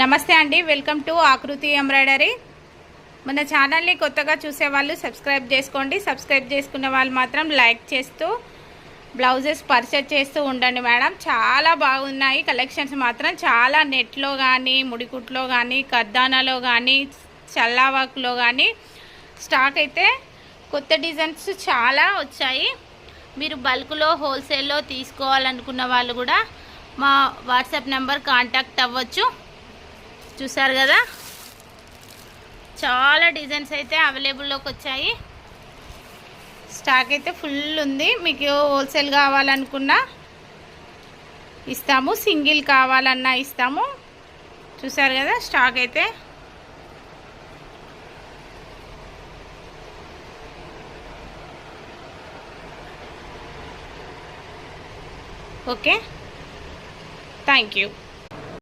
నమస్తే అండి, welcome to ఆకృతి ఎంబ్రాయిడరీ. మన ఛానల్ని కొత్తగా చూసేవాళ్ళు సబ్స్క్రైబ్ చేసుకోండి. సబ్స్క్రైబ్ చేసుకున్న వాళ్ళు మాత్రం లైక్ చేస్తూ బ్లౌజెస్ పర్చేజ్ చేస్తూ ఉండండి మేడం. చాలా బాగున్నాయి కలెక్షన్స్ మాత్రం. చాలా నెట్లో కానీ, ముడికుట్లో కానీ, కర్దానాలో కానీ, చల్లావాకులో కానీ స్టాక్ అయితే కొత్త డిజైన్స్ చాలా వచ్చాయి. మీరు బల్క్లో హోల్సేల్లో తీసుకోవాలనుకున్న వాళ్ళు కూడా మా వాట్సాప్ నెంబర్ కాంటాక్ట్ అవ్వచ్చు. చూసారు కదా, చాలా డిజైన్స్ అయితే అవైలబుల్లోకి వచ్చాయి. స్టాక్ అయితే ఫుల్ ఉంది. మీకు హోల్సేల్ కావాలనుకున్నా ఇస్తాము, సింగిల్ కావాలన్నా ఇస్తాము. చూసారు కదా స్టాక్ అయితే. Okay, thank you.